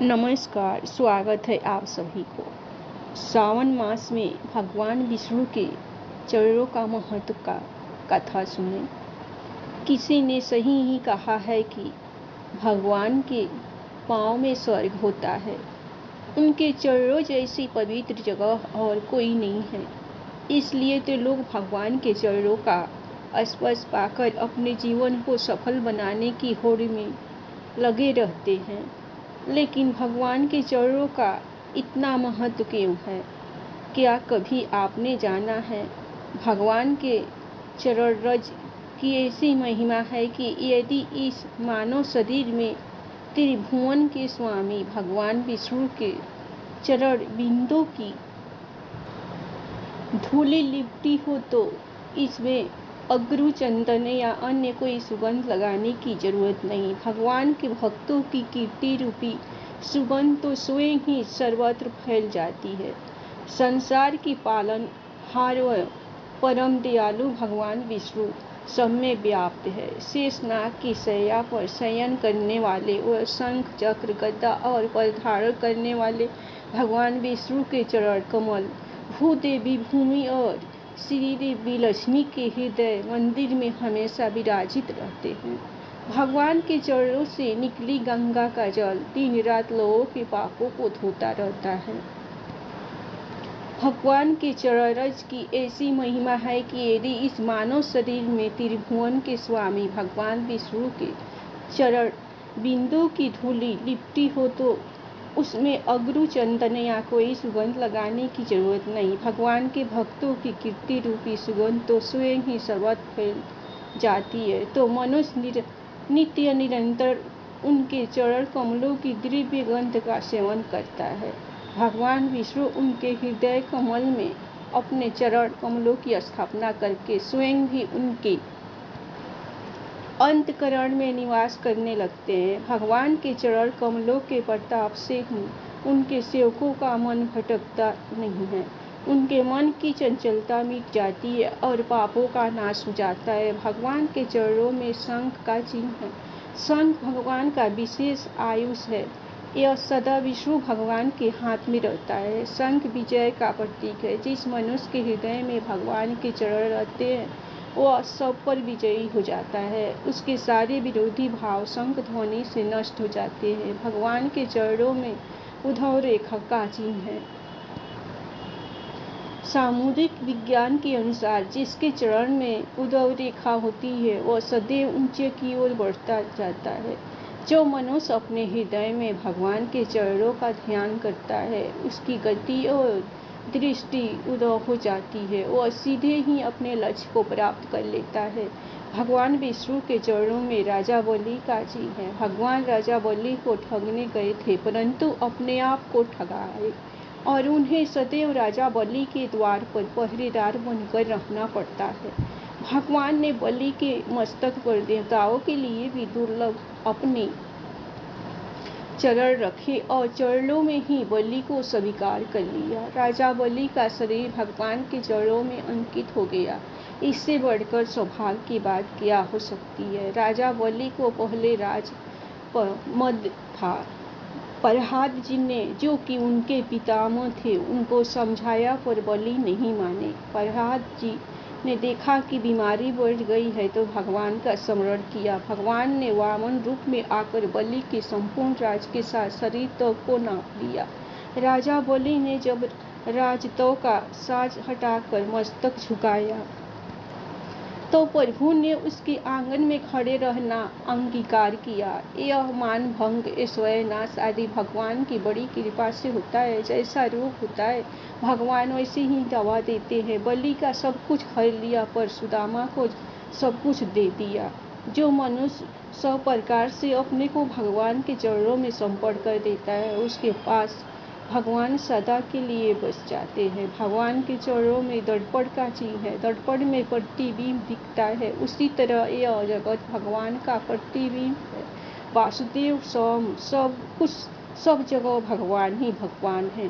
नमस्कार, स्वागत है आप सभी को। सावन मास में भगवान विष्णु के चरणों का महत्व का कथा सुने। किसी ने सही ही कहा है कि भगवान के पाँव में स्वर्ग होता है। उनके चरणों जैसी पवित्र जगह और कोई नहीं है। इसलिए तो लोग भगवान के चरणों का स्पर्श पाकर अपने जीवन को सफल बनाने की होड़ में लगे रहते हैं। लेकिन भगवान के चरणों का इतना महत्व क्यों है? क्या कभी आपने जाना है? भगवान के चरण रज की ऐसी महिमा है कि यदि इस मानव शरीर में त्रिभुवन के स्वामी भगवान विष्णु के चरण बिंदु की धूलि लिपटी हो तो इसमें अगरू चंदन या अन्य कोई सुगंध लगाने की जरूरत नहीं। भगवान के भक्तों की कीर्ति रूपी सुगंध तो स्वयं ही सर्वत्र फैल जाती है। संसार की पालन हार व परम दयालु भगवान विष्णु सब में व्याप्त है। शेषनाग की शैया पर शयन करने वाले व शंख चक्र गदा और पर धारण करने वाले भगवान विष्णु के चरण कमल भूदेवी भूमि और श्री देवी लक्ष्मी के हृदय मंदिर में हमेशा विराजित रहते हैं। भगवान के चरणों से निकली गंगा का जल दिन रात लोगों के पापों को धोता रहता है। भगवान के चरण रज की ऐसी महिमा है कि यदि इस मानव शरीर में त्रिभुवन के स्वामी भगवान विष्णु के चरण बिंदु की धूलि लिपटी हो तो उसमें अगरू चंदन या कोई सुगंध लगाने की जरूरत नहीं। भगवान के भक्तों की कीर्ति रूपी सुगंध तो स्वयं ही सर्वत्र फैल जाती है। तो मनुष्य नित्य निरंतर उनके चरण कमलों की दिव्य गंध का सेवन करता है। भगवान विष्णु उनके हृदय कमल में अपने चरण कमलों की स्थापना करके स्वयं भी उनके अंतःकरण में निवास करने लगते हैं। भगवान के चरण कमलों के प्रताप से ही उनके सेवकों का मन भटकता नहीं है। उनके मन की चंचलता मिट जाती है और पापों का नाश हो जाता है। भगवान के चरणों में शंख का चिन्ह है। शंख भगवान का विशेष आयुष है। यह सदा विष्णु भगवान के हाथ में रहता है। शंख विजय का प्रतीक है। जिस मनुष्य के हृदय में भगवान के चरण रहते हैं वह सब पर विजयी हो जाता है। उसके सारे विरोधी भाव शंख ध्वनि से नष्ट हो जाते हैं। भगवान के चरणों में उद्धव रेखा का चिन्ह है। सामुद्रिक विज्ञान के अनुसार जिसके चरण में उद्धव रेखा होती है वह सदैव ऊंचे की ओर बढ़ता जाता है। जो मनुष्य अपने हृदय में भगवान के चरणों का ध्यान करता है उसकी गति और दृष्टि उदय हो जाती है। वह सीधे ही अपने लक्ष्य को प्राप्त कर लेता है। भगवान विष्णु के चरणों में राजा बलि का चिन्ह है। भगवान राजा बलि को ठगने गए थे परंतु अपने आप को ठगाए और उन्हें सदैव राजा बलि के द्वार पर पहरेदार बनकर रहना पड़ता है। भगवान ने बलि के मस्तक पर देवताओं के लिए भी दुर्लभ अपने चरण रखे और चरणों में ही बलि को स्वीकार कर लिया। राजा बलि का शरीर भगवान के चरणों में अंकित हो गया। इससे बढ़कर सौभाग्य की बात क्या हो सकती है। राजा बलि को पहले राज पर मद था। प्रहलाद जी ने जो कि उनके पितामह थे उनको समझाया पर बलि नहीं माने। प्रहलाद जी ने देखा कि बीमारी बढ़ गई है तो भगवान का स्मरण किया। भगवान ने वामन रूप में आकर बलि के संपूर्ण राज के साथ शरीर तक को नाप लिया। राजा बलि ने जब राजत्व का साज हटाकर मस्तक झुकाया तो प्रभु ने उसके आंगन में खड़े रहना अंगीकार किया। यह मान भंग ऐश्वर्य नाश आदि भगवान की बड़ी कृपा से होता है। जैसा रूप होता है भगवान वैसे ही दवा देते हैं। बलि का सब कुछ हर लिया पर सुदामा को सब कुछ दे दिया। जो मनुष्य सब प्रकार से अपने को भगवान के चरणों में समर्पण कर देता है उसके पास भगवान सदा के लिए बस जाते हैं। भगवान के चरणों में दर्पण का चिन्ह है। दर्पण में प्रतिबिंब दिखता है उसी तरह यह जगत भगवान का प्रतिबिंब है। वासुदेव सब कुछ सब जगह भगवान ही भगवान है।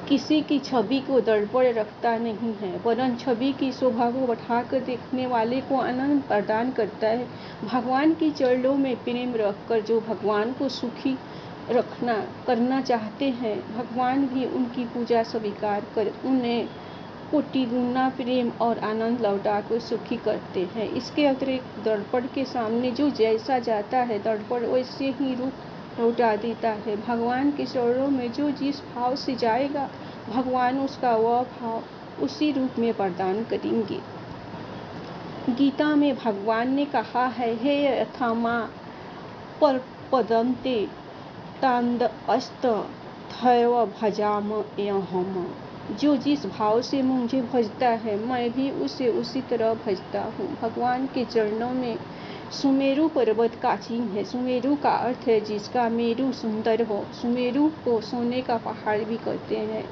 किसी की छवि को दर्पण रखता नहीं है, वरन छवि की शोभा को बढ़ाकर देखने वाले को आनंद प्रदान करता है। भगवान की चरणों में प्रेम रखकर जो भगवान को सुखी करना चाहते हैं, भगवान भी उनकी पूजा स्वीकार कर उन्हें कोटि गुना प्रेम और आनंद लौटाकर सुखी करते हैं। इसके अतिरिक्त दर्पण के सामने जो जैसा जाता है, दर्पण वैसे ही रूप लौटा देता है। भगवान के चरणों में जो जिस भाव से जाएगा, भगवान उसका वह भाव उसी रूप में प्रदान करेंगे। गीता में भगवान ने कहा है, हे यथामा पदन्ते तान्द थैव भजाम्यहम्। जो जिस भाव से मुझे भजता है, मैं भी उसे उसी तरह भजता हूँ। भगवान के चरणों में सुमेरु पर्वत का चिन्ह है। सुमेरु का अर्थ है जिसका मेरु सुंदर हो। सुमेरु को सोने का पहाड़ भी कहते हैं।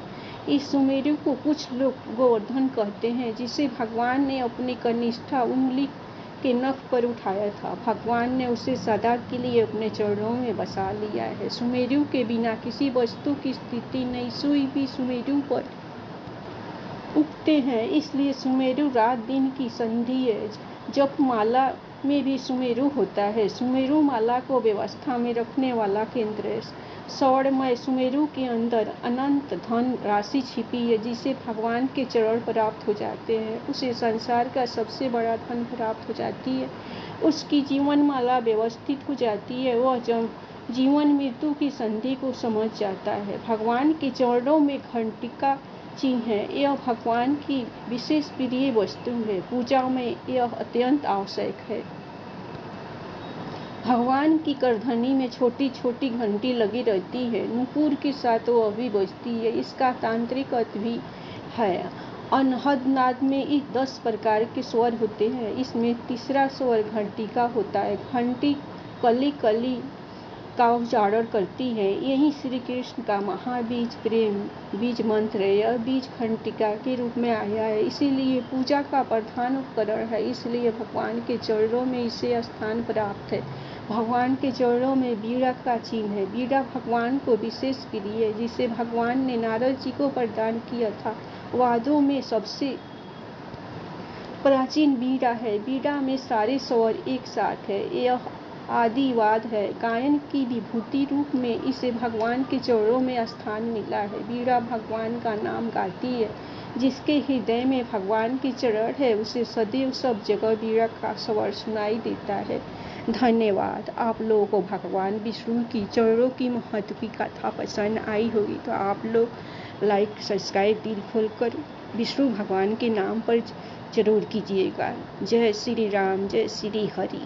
इस सुमेरु को कुछ लोग गोवर्धन कहते हैं, जिसे भगवान ने अपनी कनिष्ठा उंगली के नख पर उठाया था। भगवान ने उसे सदा के लिए अपने चरणों में बसा लिया है। सुमेरु के बिना किसी वस्तु की स्थिति नहीं। सुई भी सुमेरु पर उगते हैं, इसलिए सुमेरु रात दिन की संधि है। जप माला में भी सुमेरु होता है। सुमेरु माला को व्यवस्था में रखने वाला केंद्र है। स्वर्णमय सुमेरु के अंदर अनंत धन राशि छिपी है, जिसे भगवान के चरण प्राप्त हो जाते हैं, उसे संसार का सबसे बड़ा धन प्राप्त हो जाती है। उसकी जीवन माला व्यवस्थित हो जाती है। वह जीवन मृत्यु की संधि को समझ जाता है। भगवान के चरणों में घंटिका चिन्ह है। यह भगवान की विशेष प्रिय वस्तु है। पूजा में यह अत्यंत आवश्यक है। भगवान की करधनी में छोटी छोटी घंटी लगी रहती है। नुपुर के साथ वह भी बजती है। इसका तांत्रिक अर्थ भी है। अनहद नाद में 10 प्रकार के स्वर होते हैं। इसमें तीसरा स्वर घंटिका होता है। घंटी कली कली का उच्चारण करती है। यही श्री कृष्ण का महाबीज प्रेम बीज मंत्र है। यह बीज घंटिका के रूप में आया है, इसीलिए पूजा का प्रधान उपकरण है। इसलिए भगवान के चरणों में इसे स्थान प्राप्त है। भगवान के चरणों में वीणा का चिन्ह है। वीणा भगवान को विशेष प्रिय है, जिसे भगवान ने नारद जी को प्रदान किया था। वादों में सबसे प्राचीन वीणा है। वीणा में सारे स्वर एक साथ है। यह आदिवाद है। गायन की विभूति रूप में इसे भगवान के चरणों में स्थान मिला है। वीणा भगवान का नाम गाती है। जिसके हृदय में भगवान के चरण है, उसे सदैव सब जगह वीणा का स्वर सुनाई देता है। धन्यवाद। आप लोगों को भगवान विष्णु की चरणों की महत्व की कथा पसंद आई होगी तो आप लोग लाइक सब्सक्राइब दिल खोलकर विष्णु भगवान के नाम पर जरूर कीजिएगा। जय श्री राम, जय श्री हरि।